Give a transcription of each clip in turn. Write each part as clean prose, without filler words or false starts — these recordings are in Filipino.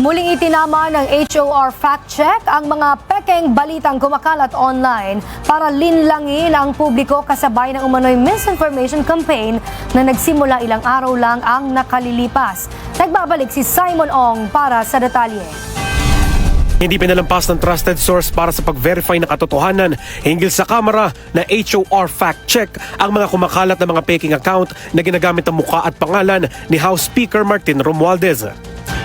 Muling itinama ng HOR Fact Check ang mga pekeng balitang kumakalat online para linlangin ang publiko kasabay ng umano'y misinformation campaign na nagsimula ilang araw lang ang nakalilipas. Nagbabalik si Simon Ong para sa detalye. Hindi pinalampas ng trusted source para sa pag-verify ng katotohanan hinggil sa kamera na HOR Fact Check ang mga kumakalat na mga peking account na ginagamit ang mukha at pangalan ni House Speaker Martin Romualdez.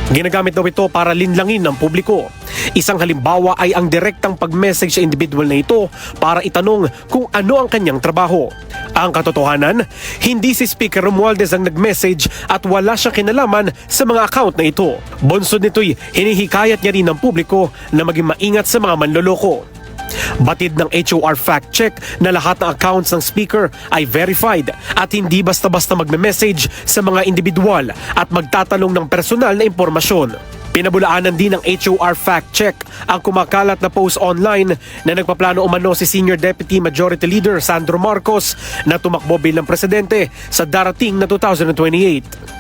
Ginagamit daw ito para linlangin ng publiko. Isang halimbawa ay ang direktang pag-message sa individual na ito para itanong kung ano ang kanyang trabaho. Ang katotohanan, hindi si Speaker Romualdez ang nag-message at wala siyang kinalaman sa mga account na ito. Bunsod nito'y hinihikayat niya rin ng publiko na maging maingat sa mga manloloko. Batid ng HOR Fact Check na lahat ng accounts ng speaker ay verified at hindi basta-basta magme-message sa mga individual at magtatanong ng personal na impormasyon. Pinabulaanan din ng HOR Fact Check ang kumakalat na post online na nagpaplano umano si Senior Deputy Majority Leader Sandro Marcos na tumakbo bilang presidente sa darating na 2028.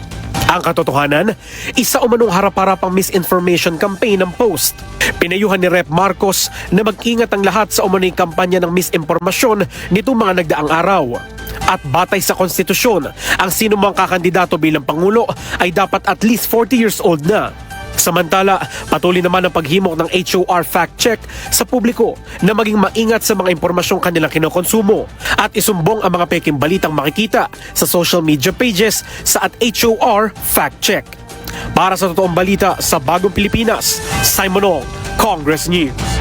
Ang katotohanan, isa umanong harap-harapang misinformation campaign ng Post. Pinayuhan ni Rep. Marcos na mag-ingat ang lahat sa umano'y kampanya ng misinformasyon nitong mga nagdaang araw. At batay sa konstitusyon, ang sino mang kakandidato bilang Pangulo ay dapat at least 40 years old na. Samantala, patuloy naman ang paghimok ng HOR Fact Check sa publiko na maging maingat sa mga impormasyong kanilang kinokonsumo at isumbong ang mga peking balitang makikita sa social media pages sa @HOR Fact Check. Para sa totoong balita sa Bagong Pilipinas, Simon Ong, Congress News.